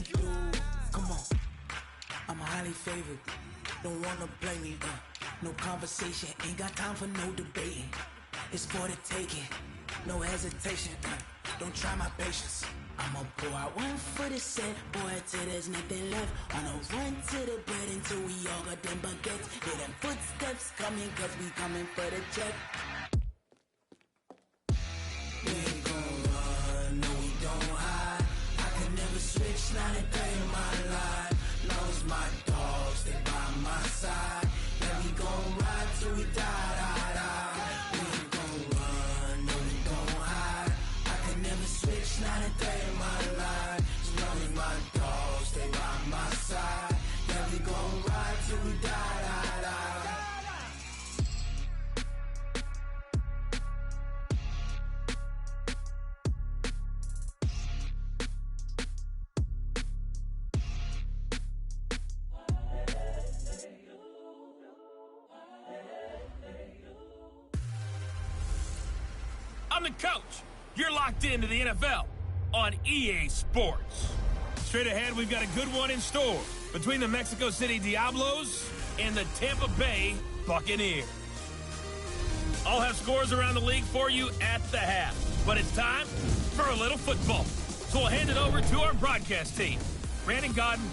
wanna do. Come on, I'm highly favored. Don't wanna play me, no conversation. Ain't got time for no debating. It's for the taking, no hesitation. Don't try my patience. I'ma pour out one for the set, boy, till there's nothing left. On a run to the bread until we all got them baguettes. Hear them footsteps coming, cause we coming for the check. We ain't gon' run, no we don't hide. I can never switch, not a day in my life. Long as my dogs stay by my side. Yeah, we gon' ride till we die, die, die. We ain't gon' run, no we don't hide. I can never switch, not a day in my life. As long as my dogs stay by my side. Yeah, we gon' ride till we die, die, die. I'm the coach. You're locked into the NFL on EA Sports. Straight ahead, we've got a good one in store between the Mexico City Diablos and the Tampa Bay Buccaneers. I'll have scores around the league for you at the half, but it's time for a little football. So we'll hand it over to our broadcast team, Brandon Godden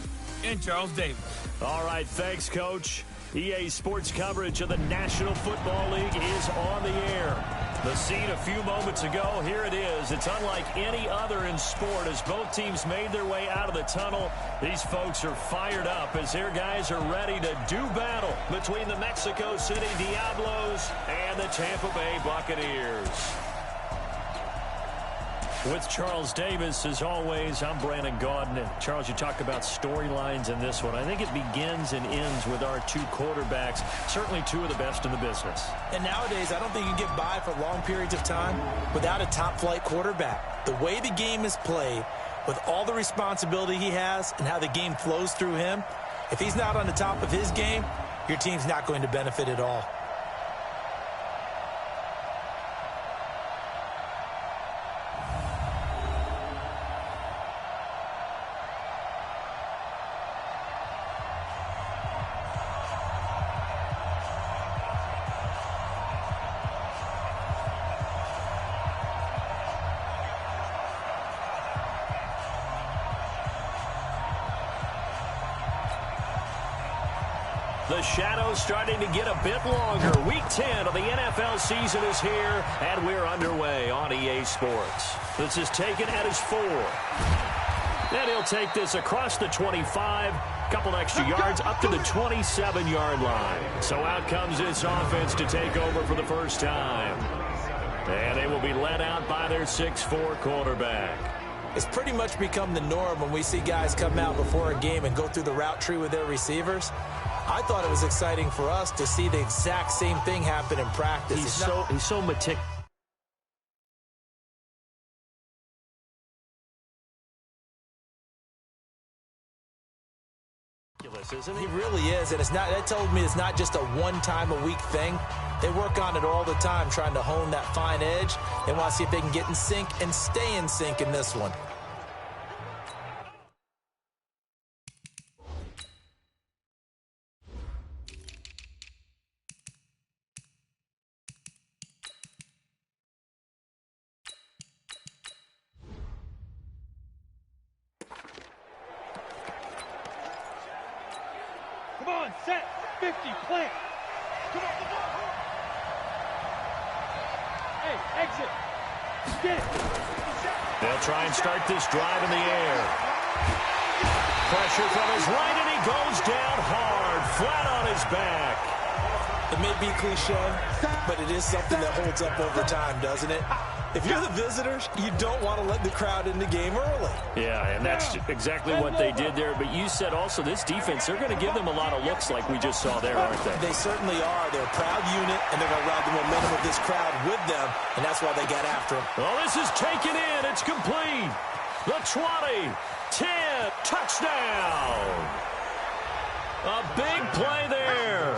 and Charles Davis. All right, thanks, Coach. EA Sports coverage of the National Football League is on the air. The scene a few moments ago, here it is. It's unlike any other in sport as both teams made their way out of the tunnel. These folks are fired up as their guys are ready to do battle between the Mexico City Diablos and the Tampa Bay Buccaneers. With Charles Davis, as always, I'm Brandon Gaudin. And Charles, you talk about storylines in this one. I think it begins and ends with our two quarterbacks, certainly two of the best in the business. And nowadays, I don't think you can get by for long periods of time without a top-flight quarterback. The way the game is played, with all the responsibility he has and how the game flows through him, if he's not on the top of his game, your team's not going to benefit at all. The shadow's starting to get a bit longer. Week 10 of the NFL season is here, and we're underway on EA Sports. This is taken at his 4. And he'll take this across the 25, couple extra yards up to the 27-yard line. So out comes this offense to take over for the first time. And they will be led out by their 6'4 quarterback. It's pretty much become the norm when we see guys come out before a game and go through the route tree with their receivers. I thought it was exciting for us to see the exact same thing happen in practice. He's so meticulous. Isn't he? He really is, and that told me it's not just a one-time-a-week thing. They work on it all the time, trying to hone that fine edge. They want to see if they can get in sync and stay in sync in this one. Come on, set, 50, plant. Come on, come on. Hey, exit. Get it. They'll try and start this drive in the air. Pressure from his right, and he goes down hard, flat on his back. It may be cliche, but it is something that holds up over time, doesn't it? If you're the visitors, you don't want to let the crowd in the game early. Yeah, and that's exactly what they did there. But you said also this defense, they're going to give them a lot of looks like we just saw there, aren't they? They certainly are. They're a proud unit, and they're going to ride the momentum of this crowd with them, and that's why they got after them. Well, this is taken in. It's complete. The 20, 10, touchdown. A big play there.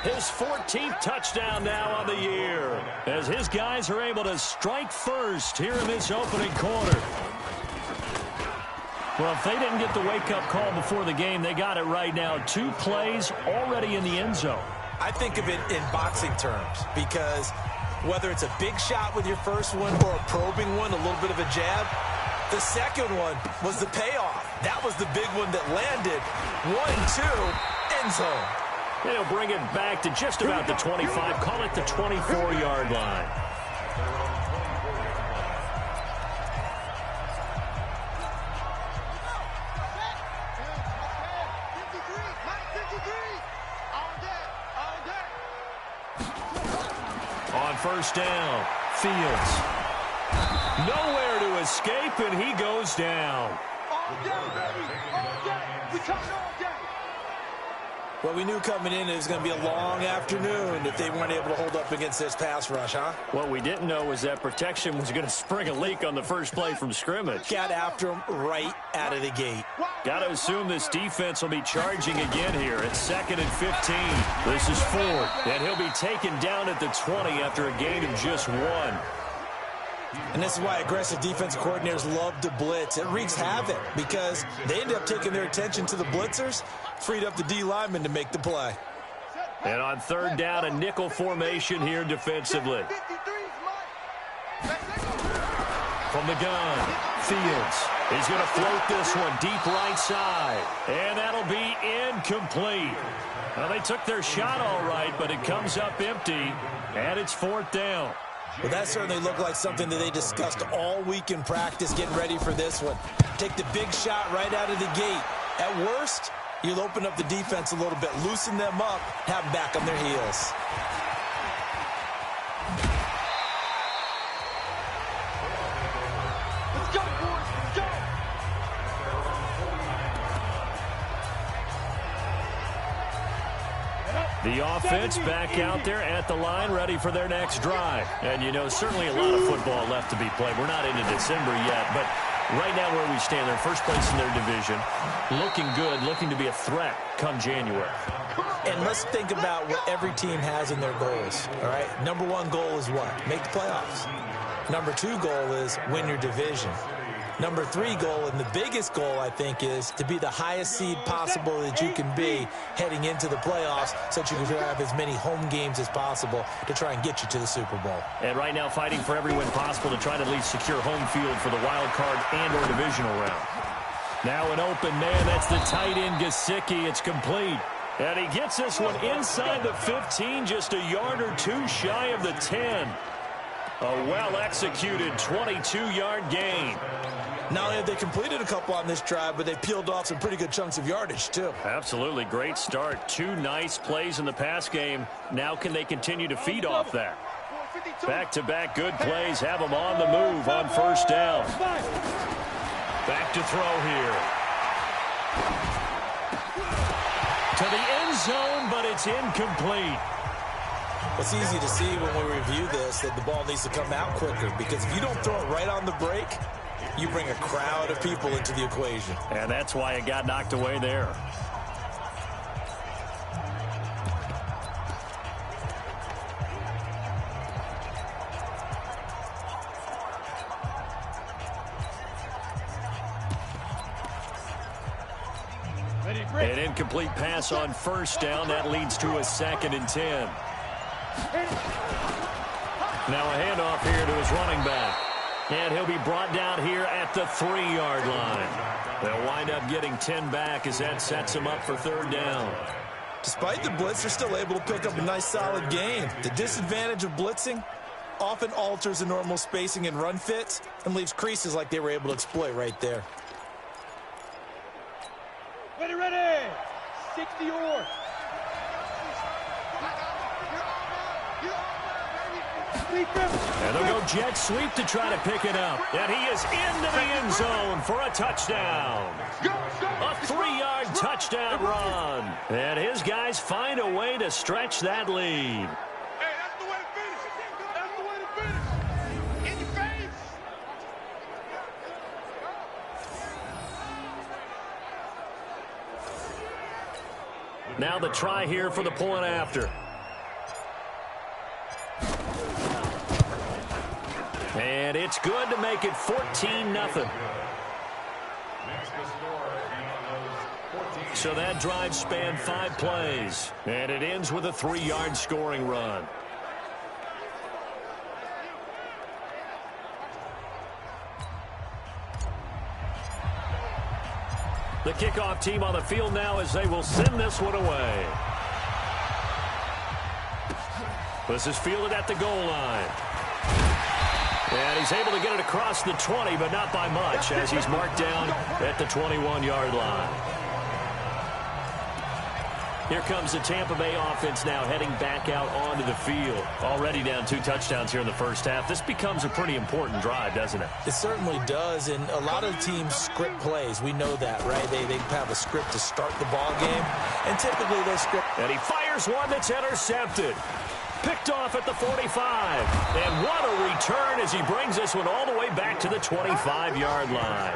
His 14th touchdown now on the year as his guys are able to strike first here in this opening quarter. Well, if they didn't get the wake-up call before the game, they got it right now. 2 plays already in the end zone. I think of it in boxing terms because whether it's a big shot with your first one or a probing one, a little bit of a jab, the second one was the payoff. That was the big one that landed. 1-2, end zone. And he'll bring it back to just about the 25. Call it the 24-yard line. On first down, Fields. Nowhere to escape, and he goes down. All day, baby. All day. We coming all day. Well, we knew coming in it was going to be a long afternoon if they weren't able to hold up against this pass rush, huh? What we didn't know was that protection was going to spring a leak on the first play from scrimmage. Got after him right out of the gate. Got to assume this defense will be charging again here at 2nd and 15. This is Ford, and he'll be taken down at the 20 after a gain of just 1. And this is why aggressive defensive coordinators love to blitz. It wreaks havoc because they end up taking their attention to the blitzers, freed up the D lineman to make the play. And on third down, a nickel formation here defensively. From the gun, Fields is going to float this one deep right side. And that'll be incomplete. Well, they took their shot all right, but it comes up empty, and it's 4th down. Well, that certainly looked like something that they discussed all week in practice, getting ready for this one. Take the big shot right out of the gate. At worst, you'll open up the defense a little bit, loosen them up, have them back on their heels. Let's go, boys. Let's go. The offense back out there at the line, ready for their next drive. And, you know, certainly a lot of football left to be played. We're not into December yet, but right now where we stand, they're first place in their division, looking good, looking to be a threat come January. And let's think about what every team has in their goals, all right? Number 1 goal is what? Make the playoffs. Number 2 goal is win your division. Number 3 goal, and the biggest goal, I think, is to be the highest seed possible that you can be heading into the playoffs so that you can have as many home games as possible to try and get you to the Super Bowl. And right now fighting for every win possible to try to at least secure home field for the wild card and or divisional round. Now an open man, that's the tight end Gesicki. It's complete. And he gets this one inside the 15, just a yard or 2 shy of the 10. A well-executed 22-yard gain. Not only have they completed a couple on this drive, but they peeled off some pretty good chunks of yardage, too. Absolutely. Great start. 2 nice plays in the pass game. Now can they continue to feed off that? Back-to-back good plays have them on the move on first down. Back to throw here. To the end zone, but it's incomplete. It's easy to see when we review this that the ball needs to come out quicker, because if you don't throw it right on the break, you bring a crowd of people into the equation. And that's why it got knocked away there. An incomplete pass on first down. That leads to a 2nd and 10. Now a handoff here to his running back. And he'll be brought down here at the 3-yard line. They'll wind up getting 10 back as that sets them up for 3rd down. Despite the blitz, they're still able to pick up a nice solid gain. The disadvantage of blitzing often alters the normal spacing and run fits and leaves creases like they were able to exploit right there. Ready, ready. 60 or. And they'll go jet sweep to try to pick it up. And he is into the end zone for a touchdown. A 3-yard touchdown run. And his guys find a way to stretch that lead. Hey, that's the way to finish. That's the way to finish. In your face. Now the try here for the point after. And it's good to make it 14-0. So that drive spanned 5 plays, and it ends with a 3-yard scoring run. The kickoff team on the field now as they will send this one away. This is fielded at the goal line. And he's able to get it across the 20, but not by much, as he's marked down at the 21-yard line. Here comes the Tampa Bay offense now heading back out onto the field. Already down 2 touchdowns here in the first half. This becomes a pretty important drive, doesn't it? It certainly does, and a lot of teams script plays. We know that, right? They have a script to start the ball game, and typically they script. And he fires one that's intercepted. Picked off at the 45. And what a return as he brings this one all the way back to the 25-yard line.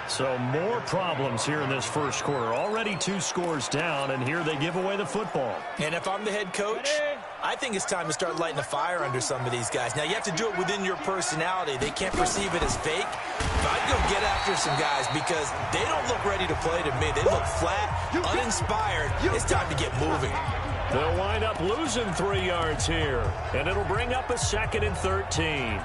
So more problems here in this first quarter. Already 2 scores down, and here they give away the football. And if I'm the head coach, I think it's time to start lighting a fire under some of these guys. Now, you have to do it within your personality. They can't perceive it as fake. But I'd go get after some guys because they don't look ready to play to me. They look flat, uninspired. It's time to get moving. They'll wind up losing 3 yards here, and it'll bring up a 2nd and 13.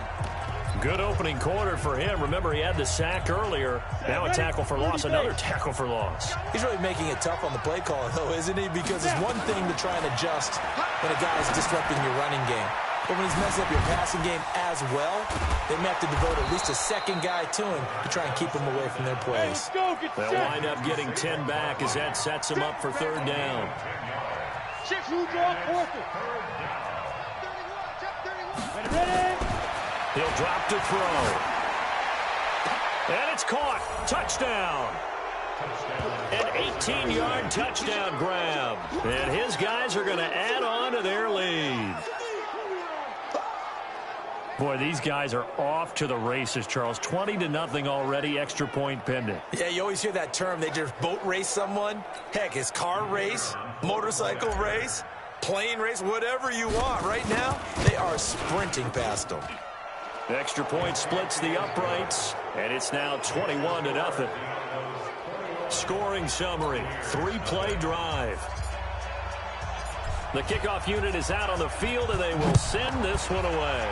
Good opening quarter for him. Remember, he had the sack earlier. Now a tackle for loss, another tackle for loss. He's really making it tough on the play caller, though, isn't he? Because it's one thing to try and adjust when a guy's disrupting your running game. But when he's messing up your passing game as well, they may have to devote at least a second guy to him to try and keep him away from their plays. They'll wind up getting 10 back as that sets him up for 3rd down. He'll drop to throw. And it's caught. Touchdown. An 18-yard touchdown grab. And his guys are going to add on to their lead. Boy, these guys are off to the races, Charles. 20-0 already, extra point pending. Yeah, you always hear that term. They just boat race someone. Heck, it's car race, motorcycle race, plane race, whatever you want. Right now, they are sprinting past them. Extra point splits the uprights, and it's now 21-0. Scoring summary, 3-play drive. The kickoff unit is out on the field, and they will send this one away.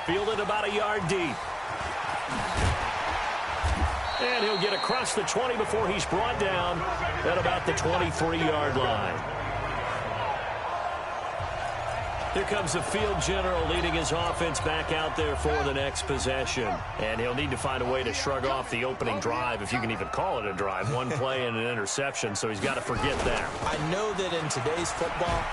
Fielded about a yard deep. And he'll get across the 20 before he's brought down at about the 23-yard line. Here comes the field general leading his offense back out there for the next possession. And he'll need to find a way to shrug off the opening drive, if you can even call it a drive. 1 play and an interception, so he's got to forget that. I know that in today's football,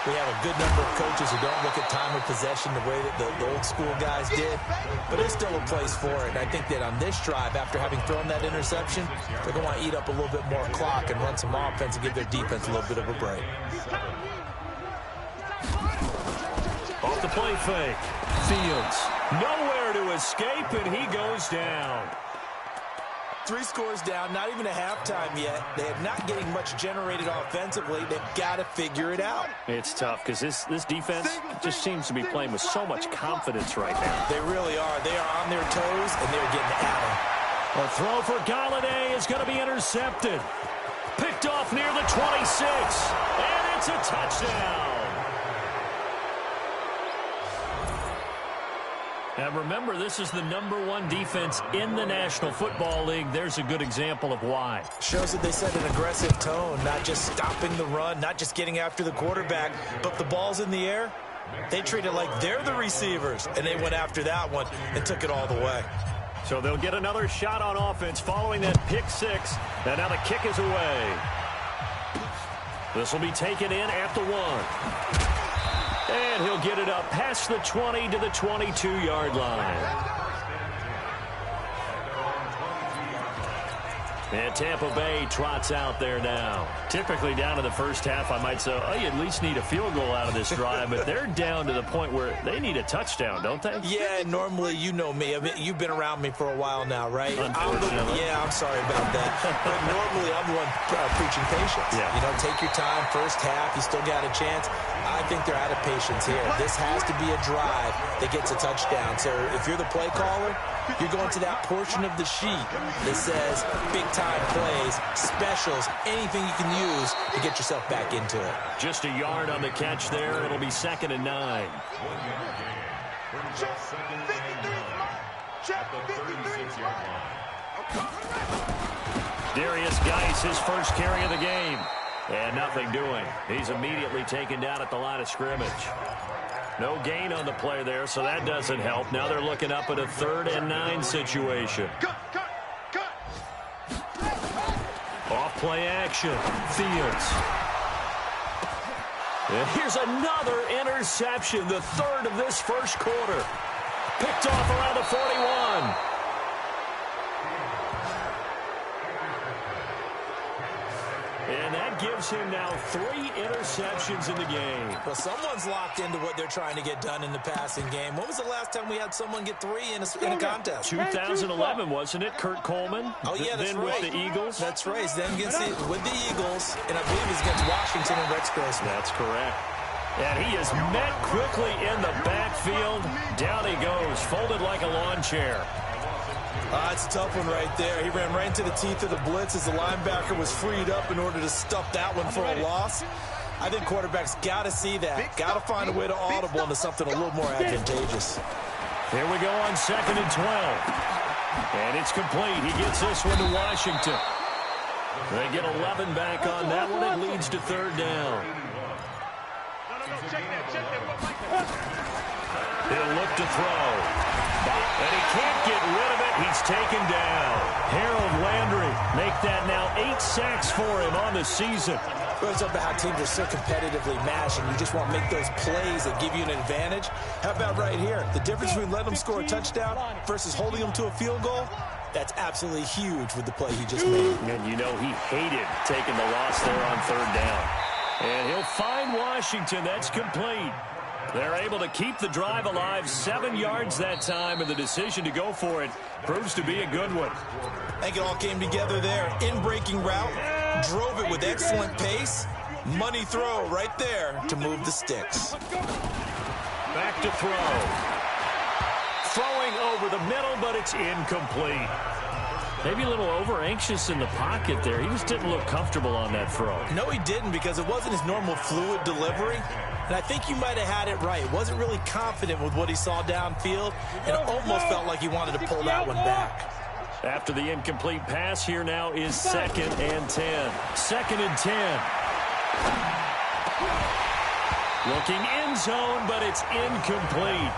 we have a good number of coaches who don't look at time of possession the way that the old school guys did. But there's still a place for it. And I think that on this drive, after having thrown that interception, they're going to want to eat up a little bit more clock and run some offense and give their defense a little bit of a break. Off the play fake. Fields. Nowhere to escape, and he goes down. 3 scores down, not even a halftime yet. They are not getting much generated offensively. They've got to figure it out. It's tough because this defense just seems to be playing with so much confidence right now. They really are. They are on their toes, and they're getting at them. A throw for Galladay is going to be intercepted. Picked off near the 26, and it's a touchdown. And remember, this is the #1 defense in the National Football League. There's a good example of why. Shows that they set an aggressive tone, not just stopping the run, not just getting after the quarterback, but the ball's in the air. They treat it like they're the receivers, and they went after that one and took it all the way. So they'll get another shot on offense following that pick 6. And now the kick is away. This will be taken in at the 1. And he'll get it up past the 20 to the 22-yard line. And Tampa Bay trots out there now. Typically down to the first half, I might say, oh, you at least need a field goal out of this drive. But they're down to the point where they need a touchdown, don't they? Yeah, normally, you know me. I mean, you've been around me for a while now, right? Unfortunately. I'm sorry about that. But normally, I'm the one preaching patience. Yeah. You know, take your time. First half, you still got a chance. I think they're out of patience here. This has to be a drive that gets a touchdown. So if you're the play caller, you're going to that portion of the sheet that says big-time plays, specials, anything you can use to get yourself back into it. Just a yard on the catch there. It'll be 2nd and 9. Check 53. Check 53. Darius Geis, his first carry of the game. And nothing doing. He's immediately taken down at the line of scrimmage. No gain on the play there, so that doesn't help. Now they're looking up at a 3rd and 9 situation. Cut. Off play action. Fields. And here's another interception, the 3rd of this first quarter. Picked off around the 41. And that gives him now 3 interceptions in the game. Well, someone's locked into what they're trying to get done in the passing game. When was the last time we had someone get 3 in a contest? 2011, wasn't it? Kurt Coleman? Oh, yeah, that's then right. with the Eagles? That's right. Then with the Eagles, and I believe it was against Washington and Rex Grossman. That's correct. And he is met quickly in the backfield. Down he goes, folded like a lawn chair. It's a tough one right there. He ran right into the teeth of the blitz as the linebacker was freed up in order to stuff that one for a loss. I think quarterbacks got to see that. Got to find a way to audible into something a little more advantageous. Here we go on 2nd and 12. And it's complete. He gets this one to Washington. They get 11 back on that one. It leads to 3rd down. Check that. He'll look to throw. And he can't get rid of it. He's taken down. Harold Landry make that now 8 sacks for him on the season. Goes up to how teams are so competitively matched, and you just want to make those plays that give you an advantage. How about right here? The difference between letting them score a touchdown versus holding them to a field goal, that's absolutely huge with the play he just made. And you know he hated taking the loss there on 3rd down. And he'll find Washington. That's complete. They're able to keep the drive alive, 7 yards that time, and the decision to go for it proves to be a good one. I think it all came together there. In-breaking route, drove it with excellent pace. Money throw right there to move the sticks. Back to throw. Throwing over the middle, but it's incomplete. Maybe a little over-anxious in the pocket there. He just didn't look comfortable on that throw. No, he didn't, because it wasn't his normal fluid delivery. And I think you might have had it right. He wasn't really confident with what he saw downfield, and it almost felt like he wanted to pull that one back. After the incomplete pass, here now is 2nd and 10. 2nd and 10. Looking end zone, but it's incomplete.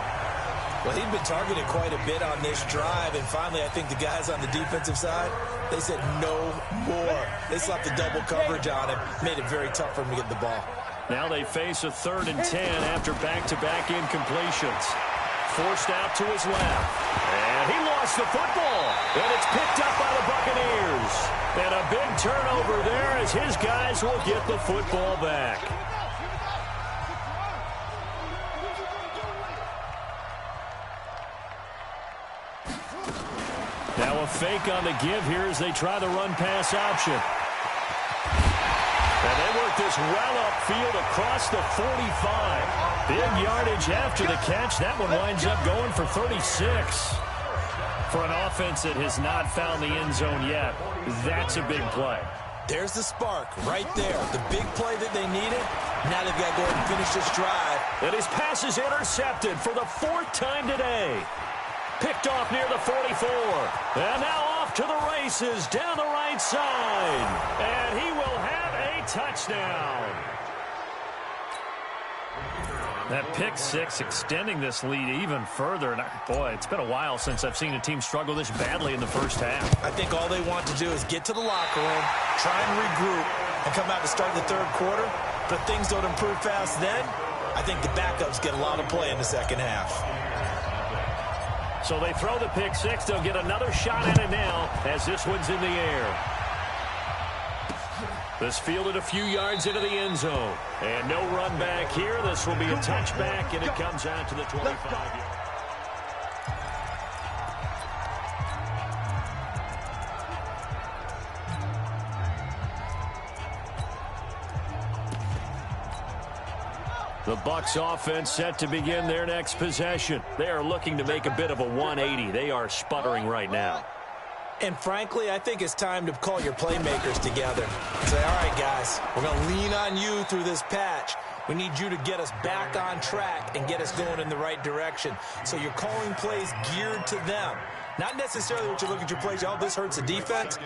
Well, he'd been targeted quite a bit on this drive, and finally I think the guys on the defensive side, they said no more. They slapped the double coverage on him, made it very tough for him to get the ball. Now they face a 3rd and 10 after back-to-back incompletions. Forced out to his left. And he lost the football. And it's picked up by the Buccaneers. And a big turnover there as his guys will get the football back. Now a fake on the give here as they try the run-pass option. And they work this well upfield across the 45. Big yardage after the catch. That one winds up going for 36. For an offense that has not found the end zone yet, that's a big play. There's the spark right there. The big play that they needed. Now they've got to go ahead and finish this drive. And his pass is intercepted for the 4th time today. Picked off near the 44. And now off to the races down the right side. And he will have a touchdown. That pick 6 extending this lead even further. And boy, it's been a while since I've seen a team struggle this badly in the first half. I think all they want to do is get to the locker room, try and regroup, and come out to start the 3rd quarter. But if things don't improve fast then, I think the backups get a lot of play in the 2nd half. So they throw the pick 6. They'll get another shot at it now as this one's in the air. This fielded a few yards into the end zone. And no run back here. This will be a touchback, and it comes out to the 25-yard. The Bucs offense set to begin their next possession. They are looking to make a bit of a 180. They are sputtering right now. And frankly, I think it's time to call your playmakers together. Say, all right, guys, we're going to lean on you through this patch. We need you to get us back on track and get us going in the right direction. So you're calling plays geared to them. Not necessarily what you look at your plays, oh, this hurts the defense.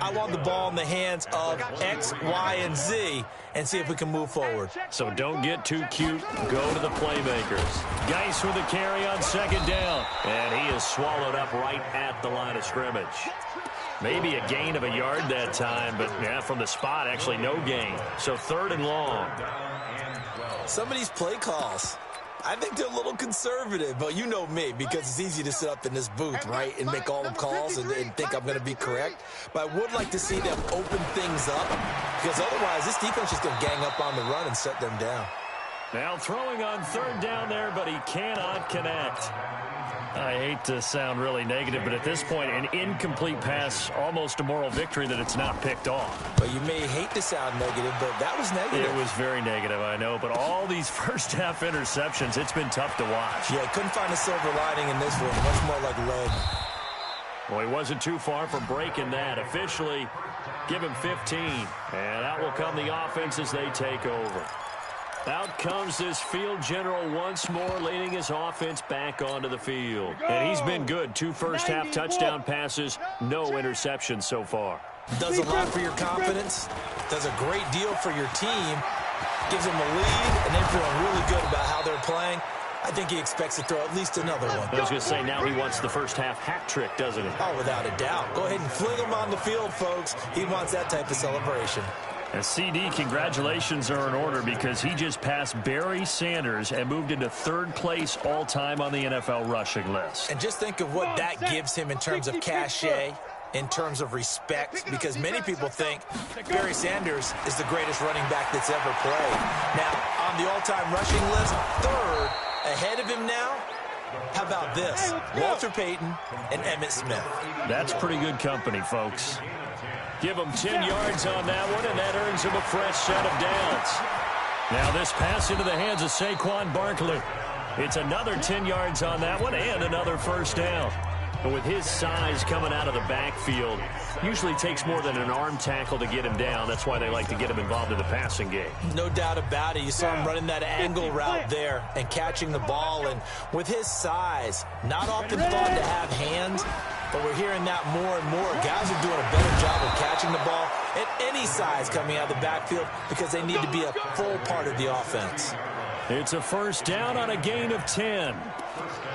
I want the ball in the hands of X, Y, and Z and see if we can move forward. So don't get too cute. Go to the playmakers. Geis with a carry on second down. And he is swallowed up right at the line of scrimmage. Maybe a gain of a yard that time, but yeah, from the spot, actually no gain. So 3rd and long. Some of these play calls, I think they're a little conservative, but you know me, because it's easy to sit up in this booth, right, and make all the calls and think I'm going to be correct. But I would like to see them open things up, because otherwise this defense is going to gang up on the run and shut them down. Now throwing on 3rd down there, but he cannot connect. I hate to sound really negative, but at this point, an incomplete pass, almost a moral victory that it's not picked off. But you may hate to sound negative, but that was negative. It was very negative, I know. But all these first-half interceptions, it's been tough to watch. Yeah, couldn't find a silver lining in this one. Much more like lead. Well, he wasn't too far from breaking that. Officially, give him 15. And out will come the offense as they take over. Out comes this field general once more, leading his offense back onto the field. And he's been good. 2 first-half touchdown passes, no interceptions so far. Does a lot for your confidence, does a great deal for your team, gives them a lead, and they're feeling really good about how they're playing. I think he expects to throw at least another one. I was going to say, now he wants the first-half hat trick, doesn't he? Oh, without a doubt. Go ahead and fling him on the field, folks. He wants that type of celebration. And CD, congratulations are in order because he just passed Barry Sanders and moved into 3rd place all-time on the NFL rushing list. And just think of what that gives him in terms of cachet, in terms of respect, because many people think Barry Sanders is the greatest running back that's ever played. Now, on the all-time rushing list, 3rd, ahead of him now, how about this? Walter Payton and Emmitt Smith. That's pretty good company, folks. Give him 10 yards on that one, and that earns him a fresh set of downs. Now this pass into the hands of Saquon Barkley. It's another 10 yards on that one and another first down. But with his size coming out of the backfield, usually takes more than an arm tackle to get him down. That's why they like to get him involved in the passing game. No doubt about it. You saw him running that angle route there and catching the ball. And with his size, not often thought to have hands, but we're hearing that more and more. Guys are doing a better job of catching the ball at any size coming out of the backfield because they need to be a full part of the offense. It's a first down on a gain of 10.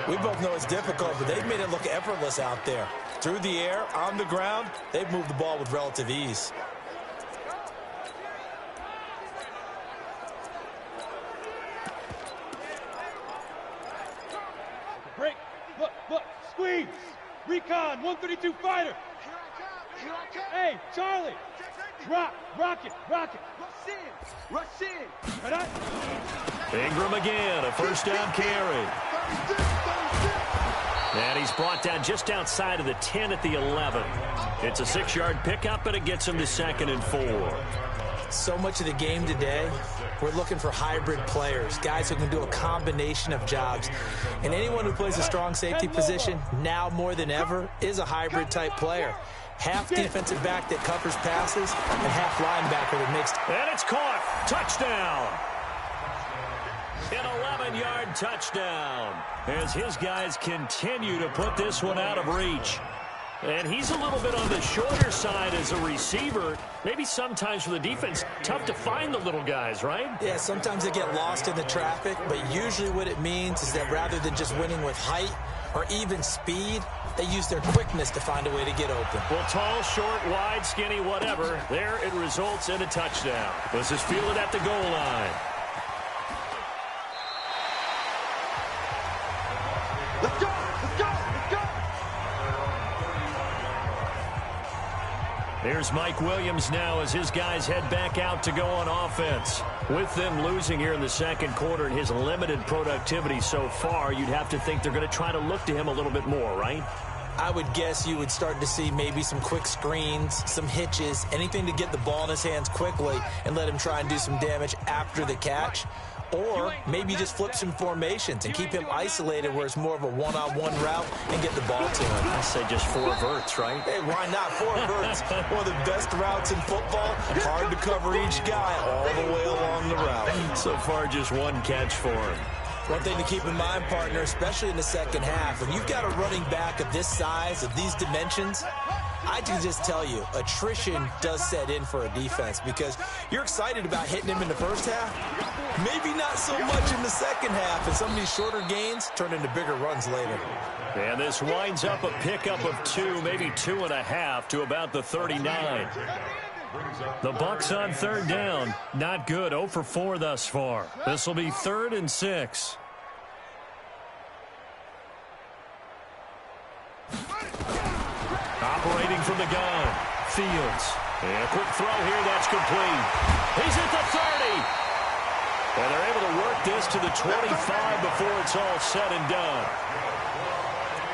We both know it's difficult, but they've made it look effortless out there. Through the air, on the ground, they've moved the ball with relative ease. Break. Look. Squeeze. Recon. 132 fighter. Hey, Charlie. Rock it. Rush in. Right. Ingram again, a first down carry. And he's brought down just outside of the 10 at the 11. It's a 6-yard pickup, and it gets him to 2nd and 4. So much of the game today, we're looking for hybrid players, guys who can do a combination of jobs. And anyone who plays a strong safety position, now more than ever, is a hybrid type player. Half defensive back that covers passes and half linebacker that makes... And it's caught. Touchdown. An 11-yard touchdown as his guys continue to put this one out of reach. And he's a little bit on the shorter side as a receiver. Maybe sometimes for the defense, tough to find the little guys, right? Yeah, sometimes they get lost in the traffic, but usually what it means is that rather than just winning with height or even speed, they use their quickness to find a way to get open. Well, tall, short, wide, skinny, whatever, there it results in a touchdown. Let's just feel it at the goal line. Let's go. Here's Mike Williams now as his guys head back out to go on offense. With them losing here in the second quarter and his limited productivity so far, you'd have to think they're going to try to look to him a little bit more, right? I would guess you would start to see maybe some quick screens, some hitches, anything to get the ball in his hands quickly and let him try and do some damage after the catch. Or maybe just flip some formations and keep him isolated where it's more of a one-on-one route and get the ball to him. I say just 4 verts, right? Hey, why not? 4 verts. One of the best routes in football. Hard to cover each guy all the way along the route. So far, just 1 catch for him. One thing to keep in mind, partner, especially in the second half, when you've got a running back of this size, of these dimensions, I can just tell you, attrition does set in for a defense because you're excited about hitting him in the first half. Maybe not so much in the second half, and some of these shorter gains turn into bigger runs later. And this winds up a pickup of 2, maybe 2.5 to about the 39. The Bucs on third down. Not good. 0 for 4 thus far. This will be 3rd and 6. Operating from the gun. Fields. And a quick throw here. That's complete. He's at the 30. And they're able to work this to the 25 before it's all said and done.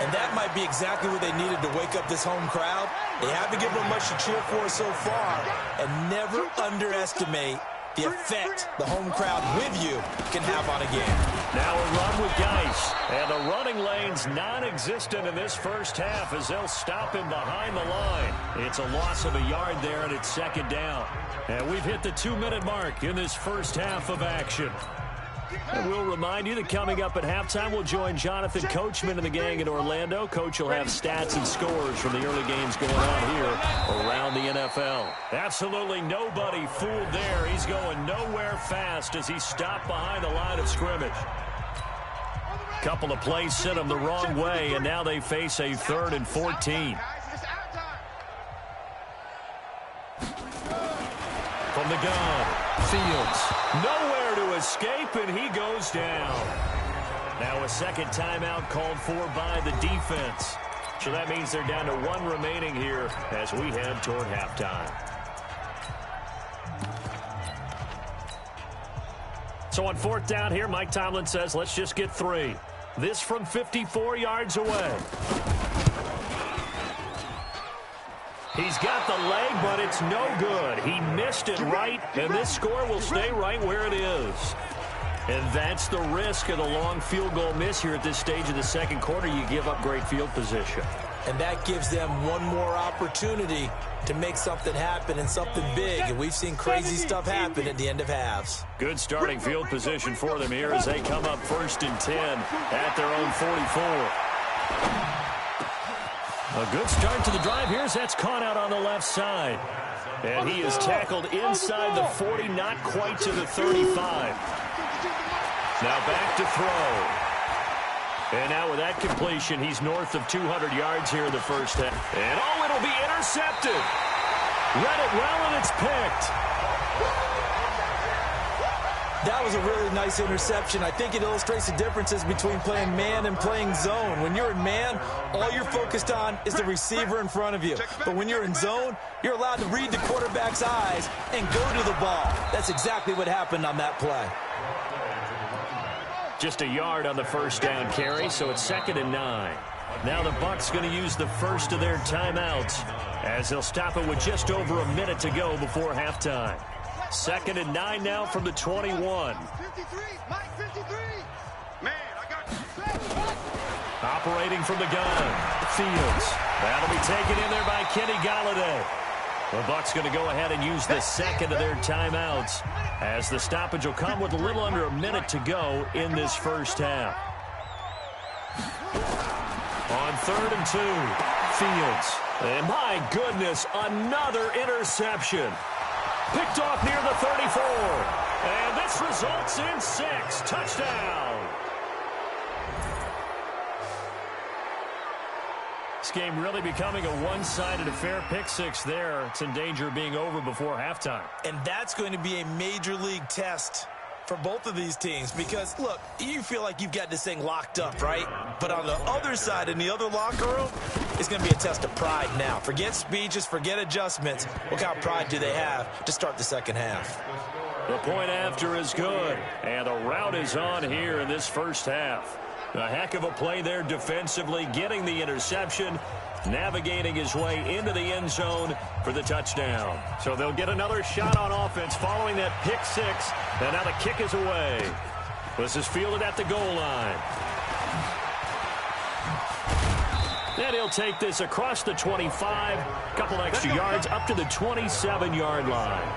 And that might be exactly what they needed to wake up this home crowd. They haven't given them much to cheer for so far. And never underestimate the effect the home crowd with you can have on a game. Now a run with Geis. And the running lane's non-existent in this first half as they'll stop him behind the line. It's a loss of a yard there, and it's 2nd down. And we've hit the 2-minute mark in this first half of action. And we'll remind you that coming up at halftime, we'll join Jonathan Coachman and the gang in Orlando. Coach will have stats and scores from the early games going on here around the NFL. Absolutely nobody fooled there. He's going nowhere fast as he stopped behind the line of scrimmage. Couple of plays sent him the wrong way, and now they face a 3rd and 14. From the gun, Fields. Nowhere to escape, and he goes down. Now a second timeout called for by the defense. So that means they're down to 1 remaining here as we head toward halftime. So on 4th down here, Mike Tomlin says, let's just get 3. This from 54 yards away. He's got the leg, but it's no good. He missed it right, and this score will stay right where it is. And that's the risk of the long field goal miss here at this stage of the second quarter. You give up great field position. And that gives them one more opportunity to make something happen and something big. And we've seen crazy stuff happen at the end of halves. Good starting field position for them here as they come up 1st and 10 at their own 44. A good start to the drive here as that's caught out on the left side. And he is tackled inside the 40, not quite to the 35. Now back to throw. And now with that completion, he's north of 200 yards here in the first half. And oh, it'll be intercepted. Read it well, and it's picked. That was a really nice interception. I think it illustrates the differences between playing man and playing zone. When you're in man, all you're focused on is the receiver in front of you. But when you're in zone, you're allowed to read the quarterback's eyes and go to the ball. That's exactly what happened on that play. Just a yard on the first down carry, so it's 2nd and 9. Now the Bucs going to use the first of their timeouts as they'll stop it with just over a minute to go before halftime. 2nd and 9 now from the 21. 53, Mike 53. Man, I got you. Operating from the gun, Fields. That'll be taken in there by Kenny Golladay. The Bucs going to go ahead and use the second of their timeouts as the stoppage will come with a little under a minute to go in this first half. On 3rd and 2, Fields. And my goodness, another interception. Picked off near the 34. And this results in 6. Touchdown. This game really becoming a one-sided affair. Pick 6 there. It's in danger of being over before halftime. And that's going to be a major league test for both of these teams because, look, you feel like you've got this thing locked up, right? But on the other side, in the other locker room, it's going to be a test of pride now. Forget speeches, forget adjustments. What kind of pride do they have to start the second half? The point after is good, and the route is on here in this first half. A heck of a play there defensively, getting the interception, navigating his way into the end zone for the touchdown. So they'll get another shot on offense following that pick six, and now the kick is away. This is fielded at the goal line. And he'll take this across the 25, a couple extra yards up to the 27-yard line.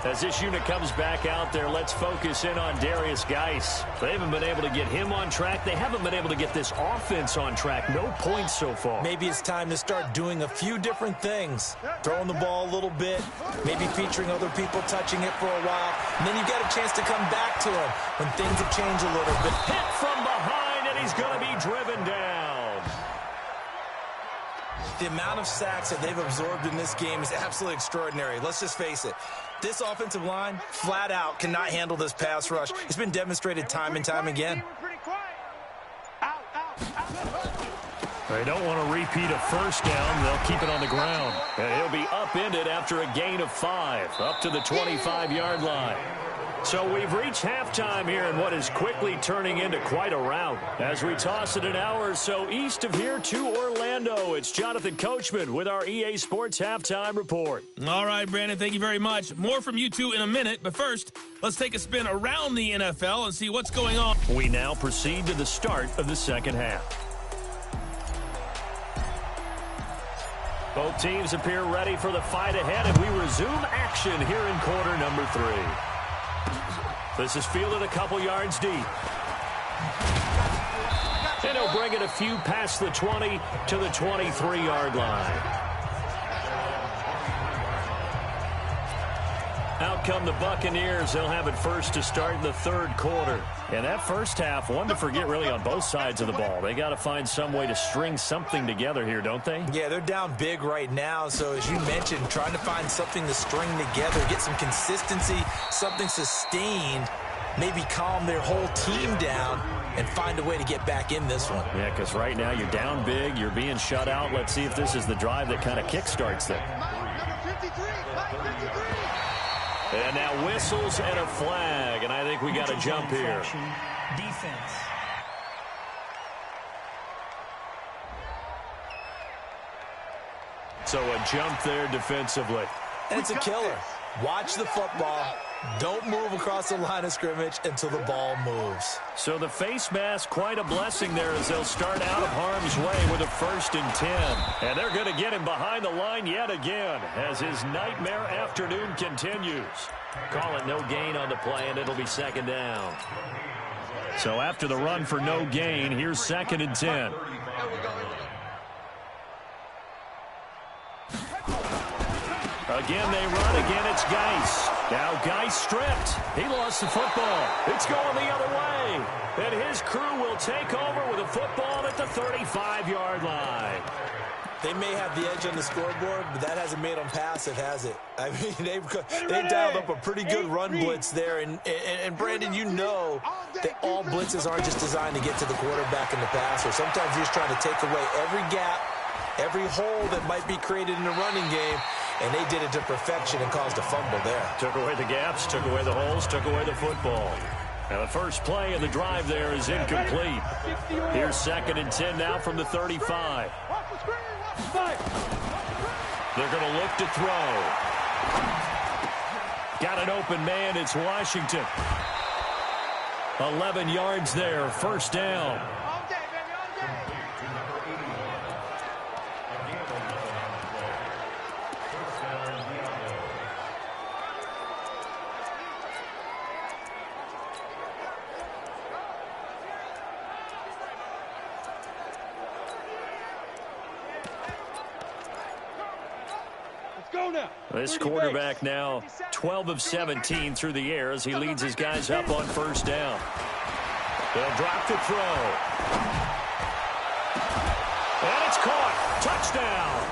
As this unit comes back out there, let's focus in on Darius Geis. They haven't been able to get him on track. They haven't been able to get this offense on track. No points so far. Maybe it's time to start doing a few different things. Throwing the ball a little bit, maybe featuring other people touching it for a while. And then you get a chance to come back to him when things have changed a little bit. Hit from behind, and he's going to be driven down. The amount of sacks that they've absorbed in this game is absolutely extraordinary. Let's just face it. This offensive line, flat out, cannot handle this pass rush. It's been demonstrated time and time again. They don't want to repeat a first down. They'll keep it on the ground. And he'll be upended after a gain of 5, up to the 25-yard line. So we've reached halftime here in what is quickly turning into quite a rout. As we toss it an hour or so east of here to Orlando, it's Jonathan Coachman with our EA Sports Halftime Report. All right, Brandon, thank you very much. More from you two in a minute, but first, let's take a spin around the NFL and see what's going on. We now proceed to the start of the second half. Both teams appear ready for the fight ahead, and we resume action here in quarter number 3. This is fielded a couple yards deep. And he'll bring it a few past the 20 to the 23-yard line. Out come the Buccaneers. They'll have it first to start the third quarter. And that first half, one to forget really on both sides of the ball. They got to find some way to string something together here, don't they? Yeah, they're down big right now. So as you mentioned, trying to find something to string together, get some consistency, something sustained, maybe calm their whole team down and find a way to get back in this one. Yeah, because right now you're down big, you're being shut out. Let's see if this is the drive that kind of kickstarts them. And now whistles and a flag, and I think we got a jump here. Defense. So a jump there defensively. And it's a killer. Watch the football. Don't move across the line of scrimmage until the ball moves. So the face mask, quite a blessing there as they'll start out of harm's way with a 1st and 10. And they're going to get him behind the line yet again as his nightmare afternoon continues. Call it no gain on the play, and it'll be second down. So after the run for no gain, here's 2nd and 10. Again, they run. Again, it's Geis. Now Geis stripped. He lost the football. It's going the other way. And his crew will take over with a football at the 35-yard line. They may have the edge on the scoreboard, but that hasn't made them passive, has it? I mean, they've dialed up a pretty good run blitz there. And Brandon, you know that all blitzes aren't just designed to get to the quarterback and the passer. Sometimes you're just trying to take away every gap, every hole that might be created in the running game. And they did it to perfection and caused a fumble there. Took away the gaps, took away the holes, took away the football. Now the first play of the drive there is incomplete. Here's 2nd and 10 now from the 35. They're going to look to throw. Got an open man. It's Washington. 11 yards there. 1st down. This quarterback now 12 of 17 through the air as he leads his guys up on 1st down. They'll drop to throw. And it's caught. Touchdown.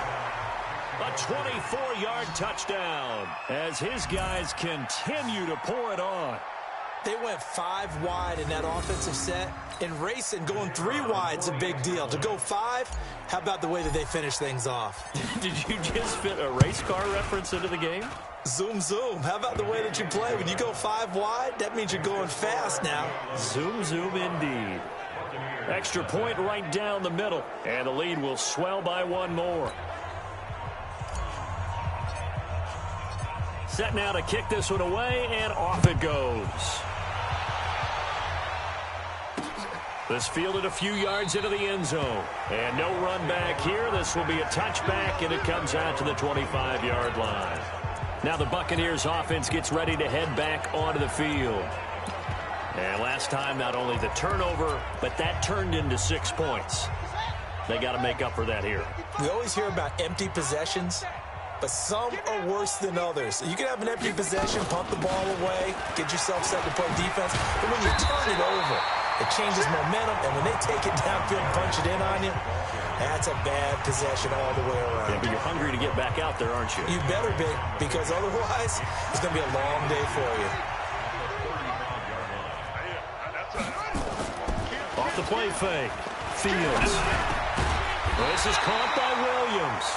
A 24-yard touchdown as his guys continue to pour it on. They went 5 wide in that offensive set. And racing, going 3 wide's a big deal. To go 5, how about the way that they finish things off? Did you just fit a race car reference into the game? Zoom, zoom. How about the way that you play? When you go 5 wide, that means you're going fast now. Zoom, zoom indeed. Extra point right down the middle. And the lead will swell by 1 more. Set now to kick this one away, and off it goes. This fielded a few yards into the end zone. And no run back here. This will be a touchback, and it comes out to the 25-yard line. Now the Buccaneers offense gets ready to head back onto the field. And last time, not only the turnover, but that turned into 6 points. They got to make up for that here. We always hear about empty possessions, but some are worse than others. You can have an empty possession, pump the ball away, get yourself set to play defense, but when you turn it over, it changes momentum, and when they take it downfield and punch it in on you, that's a bad possession all the way around. Yeah, but you're hungry to get back out there, aren't you? You better be, because otherwise, it's going to be a long day for you. Off the play fake. Fields. This is caught by Williams.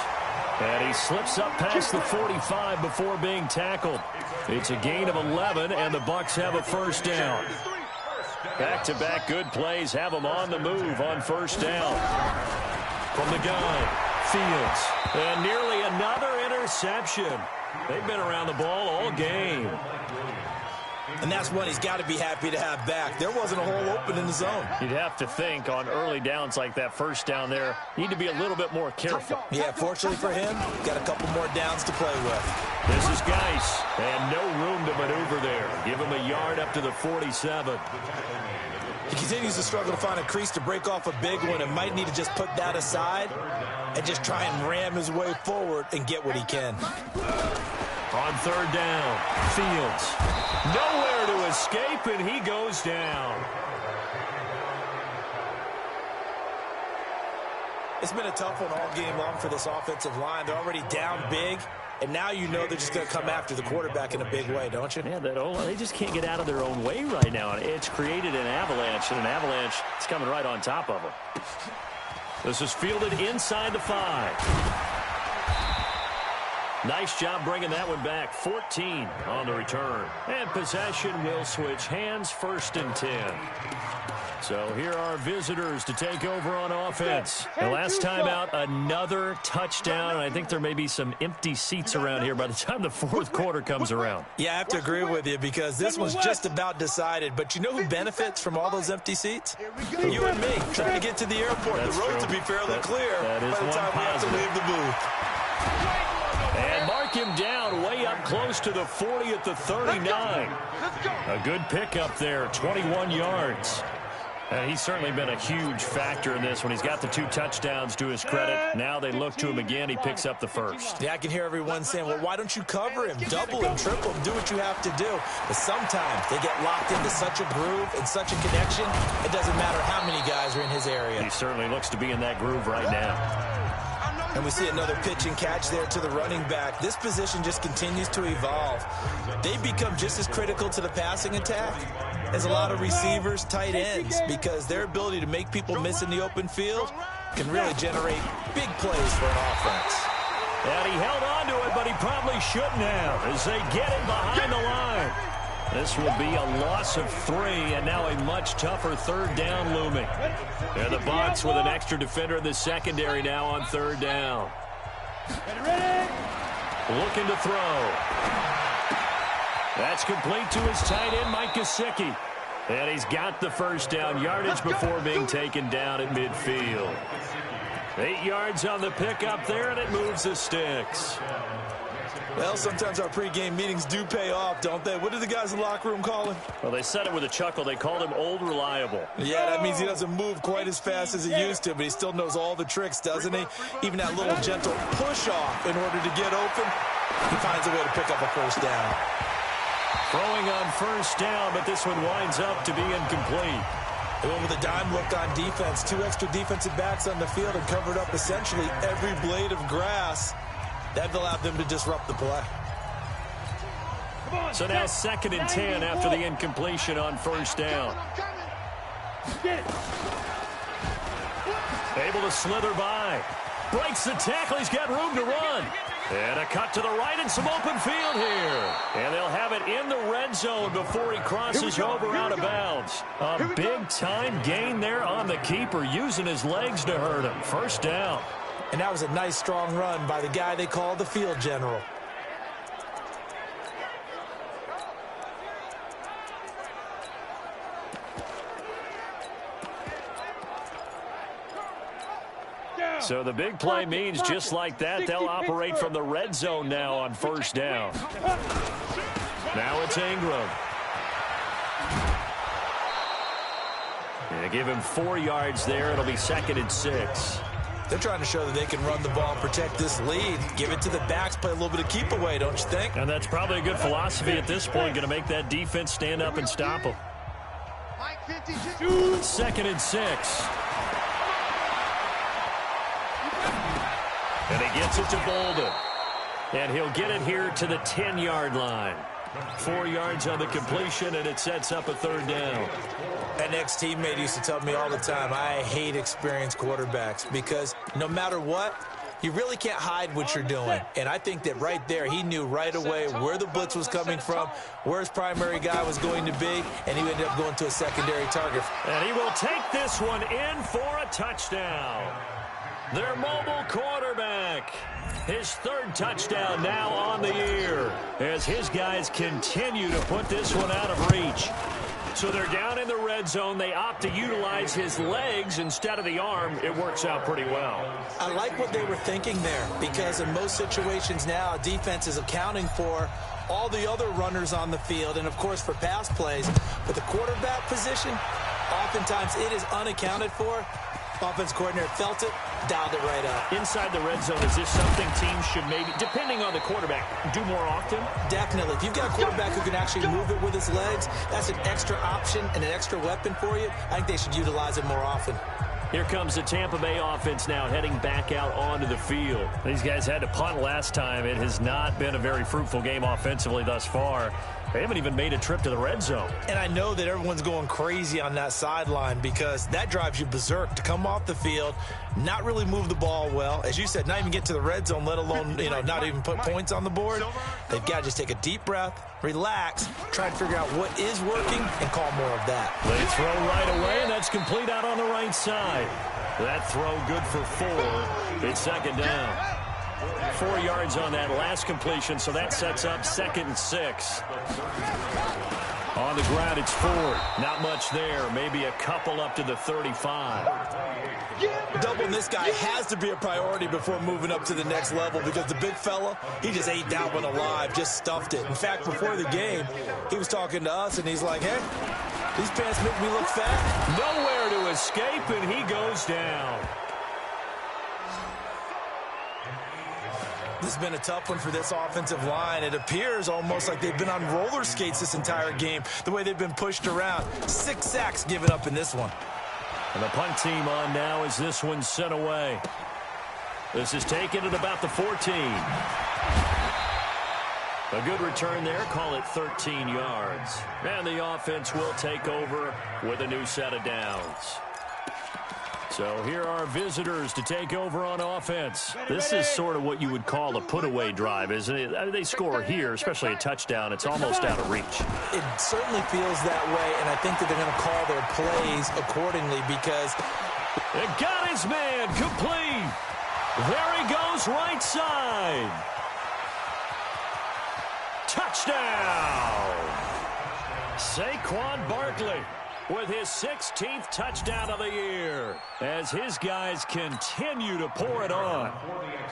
And he slips up past the 45 before being tackled. It's a gain of 11, and the Bucs have a first down. Back-to-back good plays have them on the move on first down. From the gun, Fields. And nearly another interception. They've been around the ball all game. And that's one he's got to be happy to have back. There wasn't a hole open in the zone. You'd have to think on early downs like that first down there, need to be a little bit more careful. Yeah, fortunately for him, got a couple more downs to play with. This is Geis, and no room to maneuver there. Give him a yard up to the 47. He continues to struggle to find a crease to break off a big one and might need to just put that aside and just try and ram his way forward and get what he can. On third down, Fields. Nowhere to escape, and he goes down. It's been a tough one all game long for this offensive line. They're already down big, and now you know they're just going to come after the quarterback in a big way, don't you? Yeah, they just can't get out of their own way right now. It's created an avalanche, and an avalanche is coming right on top of them. This is fielded inside the 5. Nice job bringing that one back. 14 on the return. And possession will switch hands, 1st and 10. So here are visitors to take over on offense. The last time out, another touchdown. I think there may be some empty seats around here by the time the 4th quarter comes around. Yeah, I have to agree with you because this was just about decided. But you know who benefits from all those empty seats? You and me, trying to get to the airport. That's the roads true. will be fairly clear that is by the time we have to leave the booth. And mark him down way up close to the 40 at the 39. A good pickup there, 21 yards. And he's certainly been a huge factor in this when he's got the 2 touchdowns to his credit. Now they look to him again. He picks up the 1st. Yeah, I can hear everyone saying, well, why don't you cover him? Double him, triple him, do what you have to do. But sometimes they get locked into such a groove and such a connection, it doesn't matter how many guys are in his area. He certainly looks to be in that groove right now. And we see another pitch and catch there to the running back. This position just continues to evolve. They become just as critical to the passing attack as a lot of receivers, tight ends, because their ability to make people miss in the open field can really generate big plays for an offense. And he held on to it, but he probably shouldn't have as they get him behind the line. This will be a loss of 3, and now a much tougher 3rd down looming. And the Bucs with an extra defender in the secondary now on 3rd down. Looking to throw. That's complete to his tight end, Mike Gesicki. And he's got the first down yardage before being taken down at midfield. 8 yards on the pickup there, and it moves the sticks. Well, sometimes our pregame meetings do pay off, don't they? What do the guys in the locker room call him? Well, they said it with a chuckle. They called him Old Reliable. Yeah, that means he doesn't move quite as fast as he used to, but he still knows all the tricks, doesn't he? Even that little gentle push-off in order to get open, he finds a way to pick up a first down. Throwing on first down, but this one winds up to be incomplete. They went with a dime look on defense. 2 extra defensive backs on the field and covered up essentially every blade of grass. That allowed them to disrupt the play. So now 2nd and 10 after the incompletion on first down. Able to slither by. Breaks the tackle. He's got room to run. And a cut to the right and some open field here. And they'll have it in the red zone before he crosses over out of bounds. A big-time gain there on the keeper, using his legs to hurt him. First down. And that was a nice, strong run by the guy they call the field general. So the big play means just like that, they'll operate from the red zone now on first down. Now it's Ingram. And give him 4 yards there. It'll be 2nd and 6. They're trying to show that they can run the ball and protect this lead. Give it to the backs, play a little bit of keep away, don't you think? And that's probably a good philosophy at this point, going to make that defense stand up and stop them. 2nd and 6. And he gets it to Bolden. And he'll get it here to the 10-yard line. 4 yards on the completion, and it sets up a 3rd down. An ex-teammate used to tell me all the time, I hate experienced quarterbacks because no matter what, you really can't hide what you're doing. And I think that right there, he knew right away where the blitz was coming from, where his primary guy was going to be, and he ended up going to a secondary target. And he will take this one in for a touchdown. Their mobile quarterback. His 3rd touchdown now on the year as his guys continue to put this one out of reach. So they're down in the red zone. They opt to utilize his legs instead of the arm. It works out pretty well. I like what they were thinking there because in most situations now, a defense is accounting for all the other runners on the field and, of course, for pass plays. But the quarterback position, oftentimes it is unaccounted for. Offense coordinator felt it, dialed it right up. Inside the red zone, is this something teams should maybe, depending on the quarterback, do more often? Definitely. If you've got a quarterback who can actually move it with his legs, that's an extra option and an extra weapon for you. I think they should utilize it more often. Here comes the Tampa Bay offense now heading back out onto the field. These guys had to punt last time. It has not been a very fruitful game offensively thus far. They haven't even made a trip to the red zone. And I know that everyone's going crazy on that sideline because that drives you berserk to come off the field, not really move the ball well. As you said, not even get to the red zone, let alone, not even put points on the board. They've got to just take a deep breath, relax, try to figure out what is working, and call more of that. They throw right away, and that's complete out on the right side. That throw good for 4. It's 2nd down. 4 yards on that last completion, so that sets up 2nd and 6. On the ground, it's Ford. Not much there. Maybe a couple up to the 35. Doubling this guy has to be a priority before moving up to the next level because the big fella, he just ate that one alive, just stuffed it. In fact, before the game, he was talking to us, and he's like, hey, these pants make me look fat. Nowhere to escape, and he goes down. This has been a tough one for this offensive line. It appears almost like they've been on roller skates this entire game, the way they've been pushed around. 6 sacks given up in this one. And the punt team on now as this one's sent away. This is taken at about the 14. A good return there. Call it 13 yards. And the offense will take over with a new set of downs. So here are visitors to take over on offense. This is sort of what you would call a put-away drive, isn't it? They score here, especially a touchdown. It's almost out of reach. It certainly feels that way, and I think that they're going to call their plays accordingly because it got his man complete. There he goes, right side. Touchdown. Saquon Barkley with his 16th touchdown of the year as his guys continue to pour it on.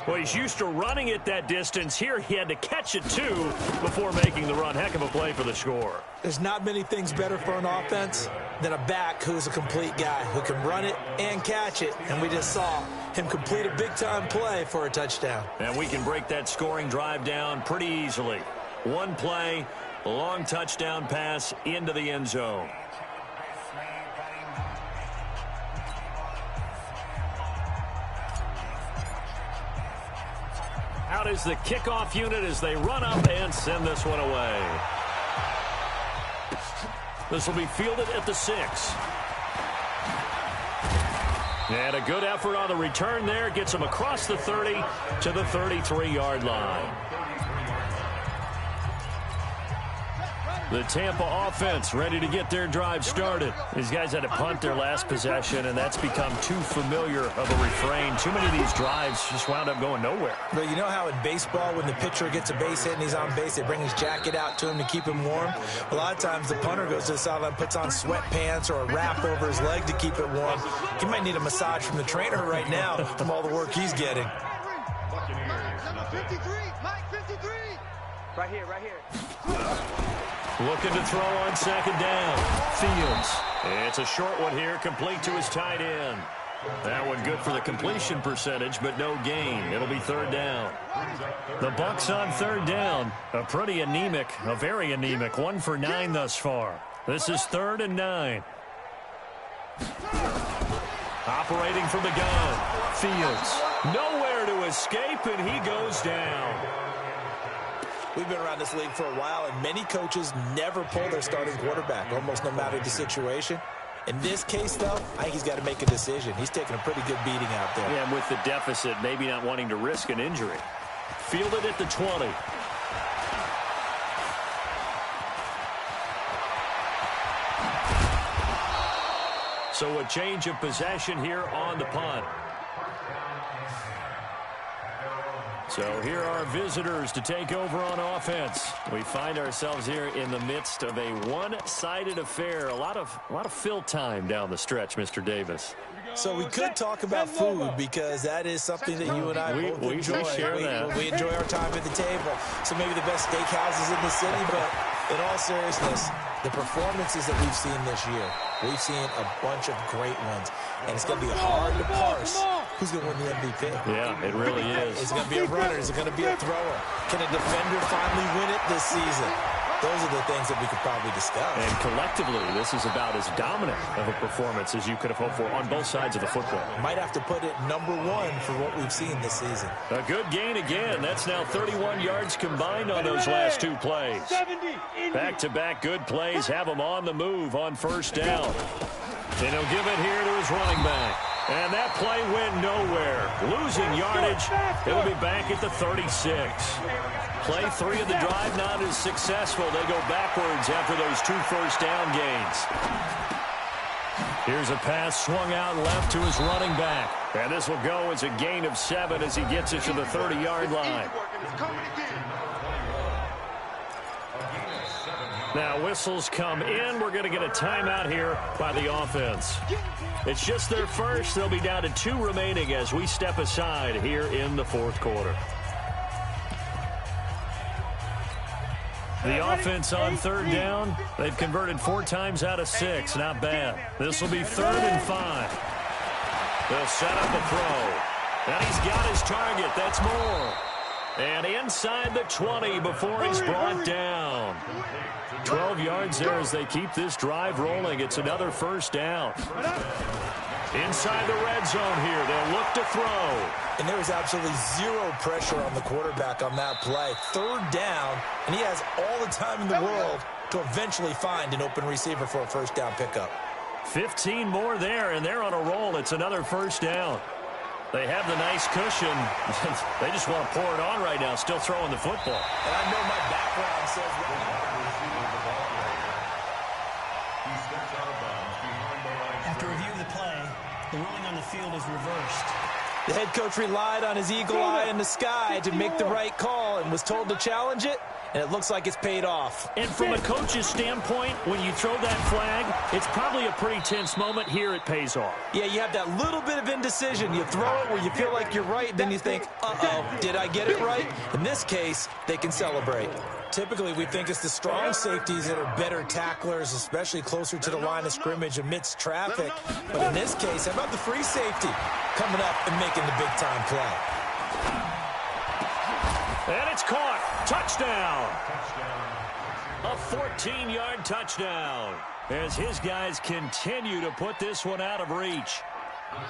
Well, he's used to running it that distance. Here he had to catch it, too, before making the run. Heck of a play for the score. There's not many things better for an offense than a back who's a complete guy who can run it and catch it. And we just saw him complete a big-time play for a touchdown. And we can break that scoring drive down pretty easily. One play, a long touchdown pass into the end zone. Out is the kickoff unit as they run up and send this one away. This will be fielded at the 6. And a good effort on the return there. Gets him across the 30 to the 33-yard line. The Tampa offense ready to get their drive started. These guys had to punt their last possession, and that's become too familiar of a refrain. Too many of these drives just wound up going nowhere. But you know how in baseball, when the pitcher gets a base hit and he's on base, they bring his jacket out to him to keep him warm? A lot of times the punter goes to the sideline, puts on sweatpants or a wrap over his leg to keep it warm. He might need a massage from the trainer right now from all the work he's getting. Number 53, Mike 53. Right here, right here. Looking to throw on second down. Fields. It's a short one here, complete to his tight end. That one good for the completion percentage, but no gain. It'll be third down. The Bucs on third down. A very anemic 1 for 9 thus far. This is 3rd and 9. Operating from the gun. Fields. Nowhere to escape, and he goes down. We've been around this league for a while, and many coaches never pull their starting quarterback, almost no matter the situation. In this case, though, I think he's got to make a decision. He's taking a pretty good beating out there. Yeah, and with the deficit, maybe not wanting to risk an injury. Fielded at the 20. So a change of possession here on the punt. So here are visitors to take over on offense. We find ourselves here in the midst of a one-sided affair. A lot of fill time down the stretch, Mr. Davis. So we could talk about food because that is something that you and I both enjoy. We enjoy our time at the table. So maybe the best steakhouses in the city, but in all seriousness, the performances that we've seen this year, we've seen a bunch of great ones, and it's going to be hard to parse who's going to win the MVP. Yeah, it really is. Is it going to be a runner? Is it going to be a thrower? Can a defender finally win it this season? Those are the things that we could probably discuss. And collectively, this is about as dominant of a performance as you could have hoped for on both sides of the football. Might have to put it #1 for what we've seen this season. A good gain again. That's now 31 yards combined on those last 2 plays. Back-to-back good plays have him on the move on first down. And he'll give it here to his running back. And that play went nowhere. Losing yardage. It'll be back at the 36. Play 3 of the drive not as successful. They go backwards after those 2 first-down gains. Here's a pass swung out left to his running back. And this will go as a gain of 7 as he gets it to the 30-yard line. Now whistles come in. We're going to get a timeout here by the offense. It's just their first. They'll be down to 2 remaining as we step aside here in the 4th quarter. The offense on third down. They've converted 4 times out of 6. Not bad. This will be 3rd and 5. They'll set up a throw. And he's got his target. That's Moore. And inside the 20 before he's brought down. 12 yards there as they keep this drive rolling. It's another first down. Inside the red zone here. They'll look to throw. And there was absolutely 0 pressure on the quarterback on that play. 3rd down, and he has all the time in the world to eventually find an open receiver for a first down pickup. 15 more there, and they're on a roll. It's another first down. They have the nice cushion. They just want to pour it on right now, still throwing the football. And I know my background says After review of the play, the ruling on the field is reversed. the head coach relied on his eagle eye in the sky to make the right call and was told to challenge it, and it looks like it's paid off. And from a coach's standpoint, when you throw that flag, it's probably a pretty tense moment. Here it pays off. Yeah, you have that little bit of indecision. You throw it where you feel like you're right, then you think, uh-oh, did I get it right? In this case, they can celebrate. Typically, we think it's the strong safeties that are better tacklers, especially closer to the line of scrimmage amidst traffic. But in this case, how about the free safety coming up and making the big-time play? And it's caught. Touchdown. A 14-yard touchdown as his guys continue to put this one out of reach.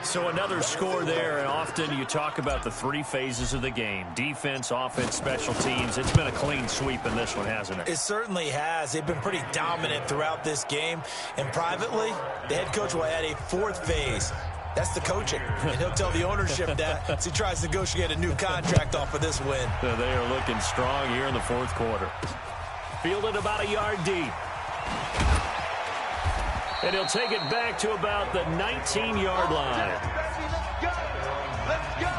So another score there, and often you talk about the 3 phases of the game: defense, offense, special teams. It's been a clean sweep in this one, hasn't it? It certainly has. They've been pretty dominant throughout this game. And privately, the head coach will add a 4th phase. That's the coaching. And he'll tell the ownership that as he tries to negotiate a new contract off of this win. They are looking strong here in the fourth quarter. Fielded about a yard deep. And he'll take it back to about the 19-yard line. Let's go.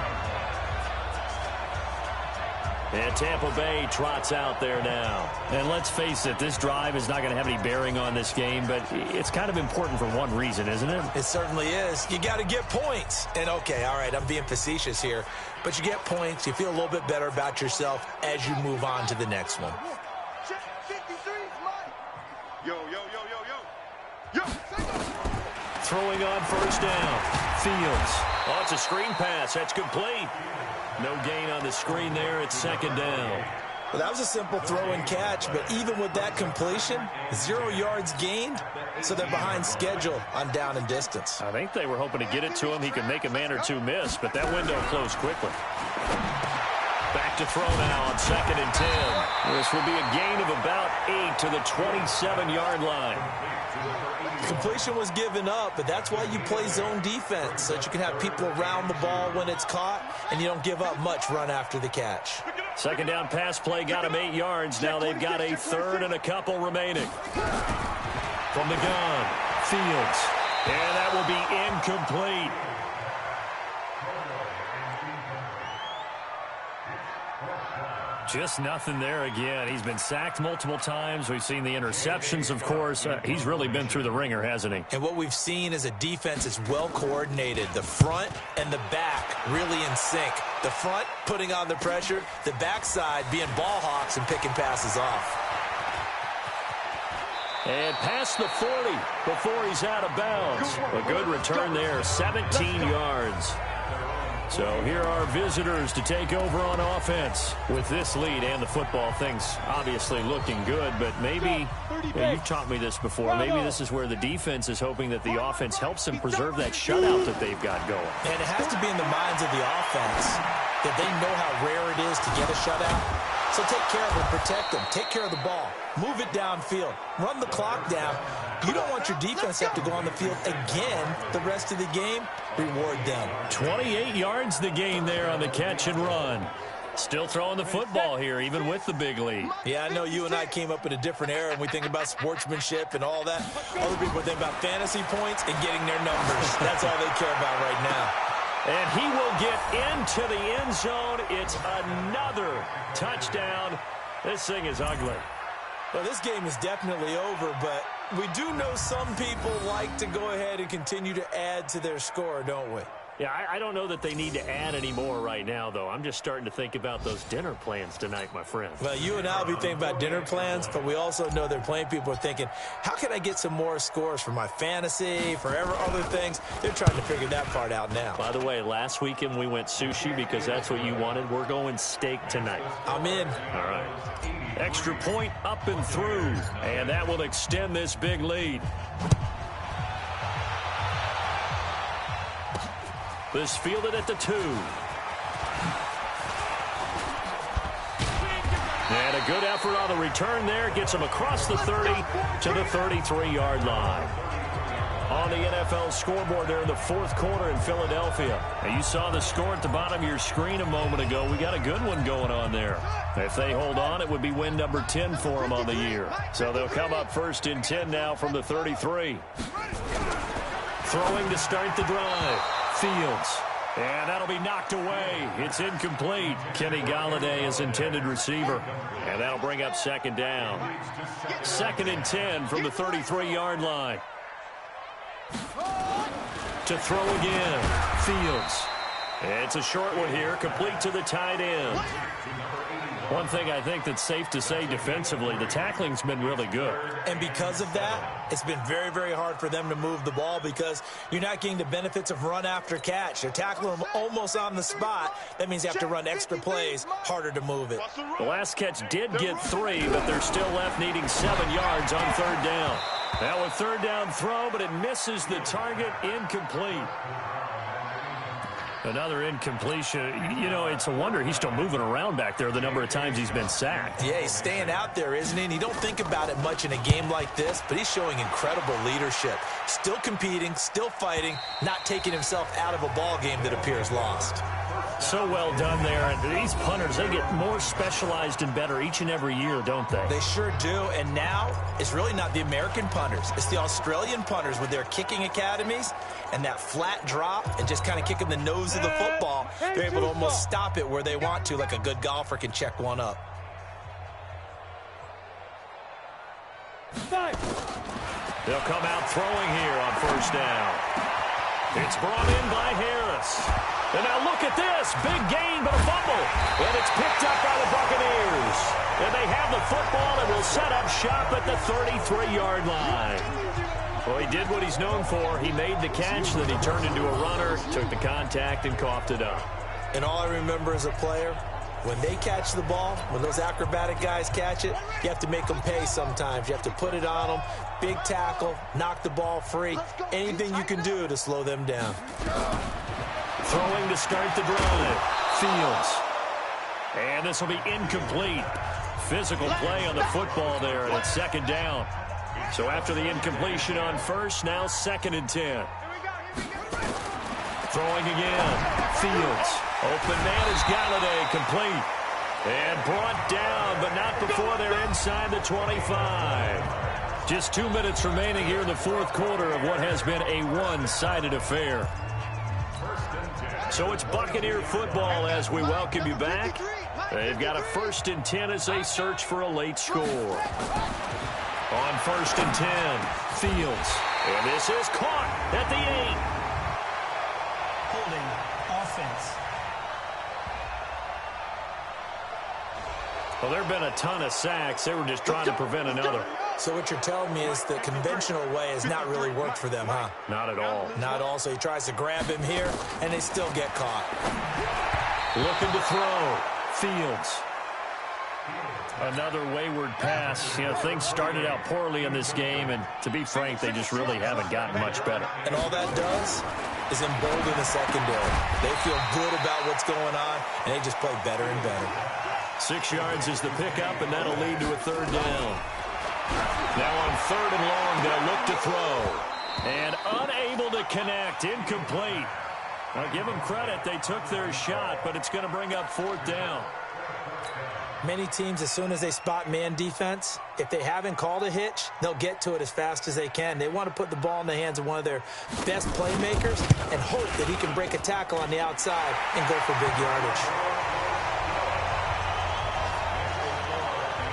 And Tampa Bay trots out there now. And let's face it, this drive is not going to have any bearing on this game, but it's kind of important for one reason, isn't it? It certainly is. You got to get points. And, okay, all right, I'm being facetious here. But you get points. You feel a little bit better about yourself as you move on to the next one. Yo. Throwing on first down. Fields. Oh, it's a screen pass. That's complete. No gain on the screen there. It's second down. Well, that was a simple throw and catch, but even with that completion, 0 yards gained, so they're behind schedule on down and distance. I think they were hoping to get it to him. He could make a man or two miss, but that window closed quickly. Back to throw now on second and 10. This will be a gain of about 8 to the 27-yard line. Completion was given up, but that's why you play zone defense, so that you can have people around the ball when it's caught, and you don't give up much run after the catch. Second down pass play got him 8 yards. Now they've got a third and a couple remaining. From the gun, Fields. And that will be incomplete. Just nothing there again. He's been sacked multiple times. We've seen the interceptions, of course. He's really been through the ringer, hasn't he? And what we've seen is a defense that's well coordinated. The front and the back really in sync. The front putting on the pressure, the backside being ball hawks and picking passes off. And past the 40 before he's out of bounds. A good return there, 17 yards. So here are visitors to take over on offense. With this lead and the football, things obviously looking good, but maybe, you've taught me this before, maybe this is where the defense is hoping that the offense helps them preserve that shutout that they've got going. And it has to be in the minds of the offense that they know how rare it is to get a shutout. So take care of them, protect them, take care of the ball, move it downfield, run the clock down. You don't want your defense to have to go on the field again the rest of the game. Reward them. 28 yards the gain there on the catch and run. Still throwing the football here, even with the big lead. Yeah, I know you and I came up in a different era, and we think about sportsmanship and all that. Other people think about fantasy points and getting their numbers. That's all they care about right now. And he will get into the end zone. It's another touchdown. This thing is ugly. Well, this game is definitely over, but we do know some people like to go ahead and continue to add to their score, don't we? Yeah, I don't know that they need to add any more right now, though. I'm just starting to think about those dinner plans tonight, my friend. Well, you and I will be thinking about dinner plans, but we also know they're playing people are thinking, how can I get some more scores for my fantasy, for other things? They're trying to figure that part out now. By the way, last weekend we went sushi because that's what you wanted. We're going steak tonight. I'm in. All right. Extra point up and through, and that will extend this big lead. This fielded at the 2. And a good effort on the return there. Gets him across the 30 to the 33-yard line. On the NFL scoreboard there in the fourth quarter in Philadelphia. And you saw the score at the bottom of your screen a moment ago. We got a good one going on there. If they hold on, it would be win number 10 for them on the year. So they'll come up first and 10 now from the 33. Throwing to start the drive. Fields. And that'll be knocked away. It's incomplete. Kenny Golladay is intended receiver. And that'll bring up second down. Second and 10 from the 33-yard line. To throw again. Fields. It's a short one here, complete to the tight end. One thing I think that's safe to say defensively, the tackling's been really good. And because of that, it's been very, very hard for them to move the ball because you're not getting the benefits of run after catch. They're tackling them almost on the spot. That means you have to run extra plays, harder to move it. The last catch did get 3, but they're still left needing 7 yards on third down. Now a third down throw, but it misses the target, incomplete. Another incompletion. You know, it's a wonder he's still moving around back there the number of times he's been sacked. Yeah, he's staying out there, isn't he? And you don't think about it much in a game like this, but he's showing incredible leadership. Still competing, still fighting, not taking himself out of a ball game that appears lost. So well done there. And these punters, they get more specialized and better each and every year, don't they? They sure do. And now it's really not the American punters. It's the Australian punters with their kicking academies and that flat drop and just kind of kicking the nose of the football. They're able to almost stop it where they want to, like a good golfer can check one up. They'll come out throwing here on first down. It's brought in by Harris. And now look at this. Big gain, but a fumble. And it's picked up by the Buccaneers. And they have the football and will set up shop at the 33-yard line. Well, he did what he's known for. He made the catch, then he turned into a runner, took the contact, and coughed it up. And all I remember as a player, when they catch the ball, when those acrobatic guys catch it, you have to make them pay sometimes. You have to put it on them, big tackle, knock the ball free, anything you can do to slow them down. Throwing to start the drive. Fields. And this will be incomplete. Physical play on the football there, and it's second down. So after the incompletion on first, now 2nd and 10. Throwing again. Fields. Open man is Galladay, complete. And brought down, but not before they're inside the 25. Just 2 minutes remaining here in the fourth quarter of what has been a one-sided affair. So it's Buccaneer football as we welcome you back. They've got a 1st and 10 as they search for a late score. On 1st and 10, Fields. And this is caught at the 8. Holding offense. Well, there have been a ton of sacks. They were just trying to prevent another. So what you're telling me is the conventional way has not really worked for them, huh? Not at all. Not at all. So he tries to grab him here, and they still get caught. Looking to throw. Fields. Another wayward pass. You know, things started out poorly in this game, and to be frank, they just really haven't gotten much better. And all that does is embolden the secondary. They feel good about what's going on, and they just play better and better. 6 yards is the pickup, and that'll lead to a 3rd down. Now on 3rd and long, they'll look to throw. And unable to connect. Incomplete. I'll give them credit. They took their shot, but it's going to bring up 4th down. Many teams, as soon as they spot man defense, if they haven't called a hitch, they'll get to it as fast as they can. They want to put the ball in the hands of one of their best playmakers and hope that he can break a tackle on the outside and go for big yardage.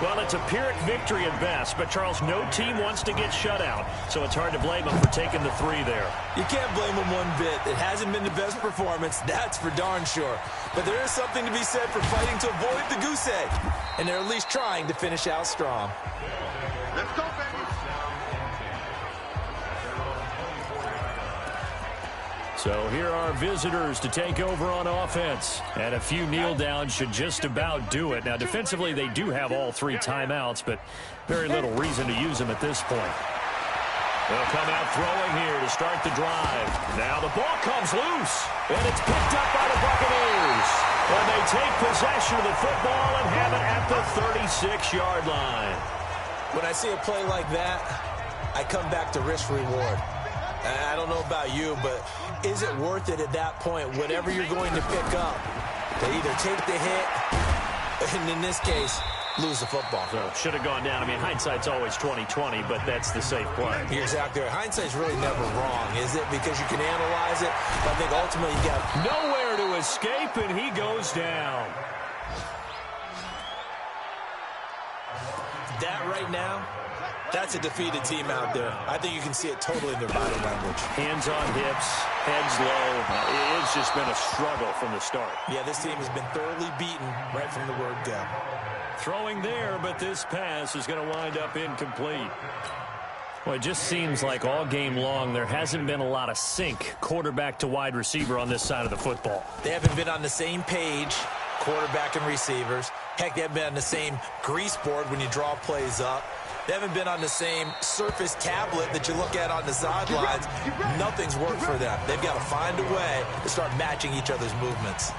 Well, it's a Pyrrhic victory at best, but, Charles, no team wants to get shut out, so it's hard to blame them for taking the 3 there. You can't blame them one bit. It hasn't been the best performance, that's for darn sure. But there is something to be said for fighting to avoid the goose egg, and they're at least trying to finish out strong. Let's go, baby. So here are visitors to take over on offense. And a few kneel downs should just about do it. Now, defensively, they do have all 3 timeouts, but very little reason to use them at this point. They'll come out throwing here to start the drive. Now the ball comes loose, and it's picked up by the Buccaneers. And they take possession of the football and have it at the 36-yard line. When I see a play like that, I come back to risk-reward. I don't know about you, but is it worth it at that point, whatever you're going to pick up, to either take the hit, and in this case, lose the football? So should have gone down. I mean, hindsight's always 20/20, but that's the safe play. You're exactly right. Hindsight's really never wrong, is it? Because you can analyze it, but I think ultimately you got nowhere to escape, and he goes down. That right now, that's a defeated team out there. I think you can see it totally in their body language. Hands on hips, heads low. It's just been a struggle from the start. Yeah, this team has been thoroughly beaten right from the word go. Throwing there, but this pass is going to wind up incomplete. Well, it just seems like all game long there hasn't been a lot of sync quarterback to wide receiver on this side of the football. They haven't been on the same page, quarterback and receivers. Heck, they haven't been on the same grease board when you draw plays up. They haven't been on the same surface tablet that you look at on the sidelines. Nothing's worked for them. They've got to find a way to start matching each other's movements.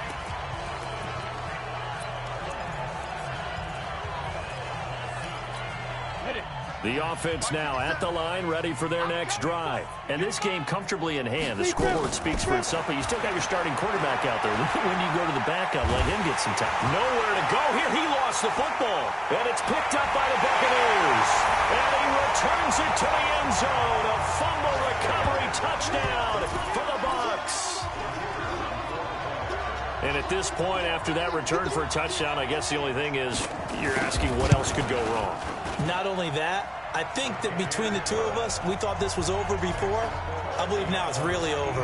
The offense now at the line, ready for their next drive. And this game comfortably in hand. The scoreboard speaks for itself, but you still got your starting quarterback out there. When you go to the backup, let him get some time. Nowhere to go here. He lost the football. And it's picked up by the Buccaneers. And he returns it to the end zone. A fumble recovery touchdown for the Bucs. And at this point, after that return for a touchdown, I guess the only thing is you're asking what else could go wrong. Not only that, I think that between the two of us, we thought this was over before. I believe now it's really over.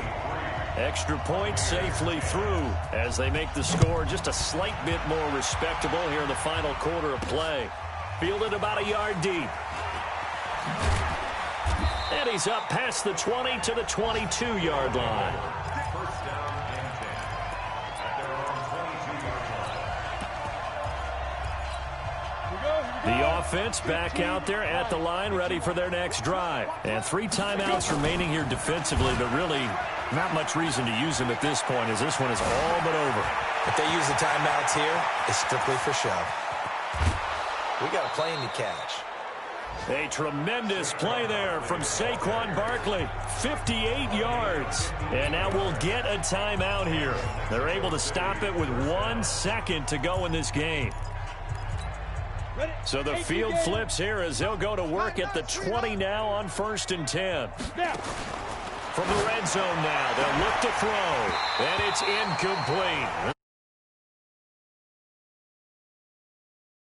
Extra point safely through as they make the score just a slight bit more respectable here in the final quarter of play. Fielded about a yard deep. And he's up past the 20 to the 22-yard line. The offense back out there at the line, ready for their next drive. And 3 timeouts remaining here defensively, but really not much reason to use them at this point, as this one is all but over. If they use the timeouts here, it's strictly for show. We got a plane to catch. A tremendous play there from Saquon Barkley. 58 yards. And now we'll get a timeout here. They're able to stop it with 1 second to go in this game. So the field flips here as they'll go to work at the 20 now on 1st and 10. From the red zone now, they'll look to throw. And it's incomplete.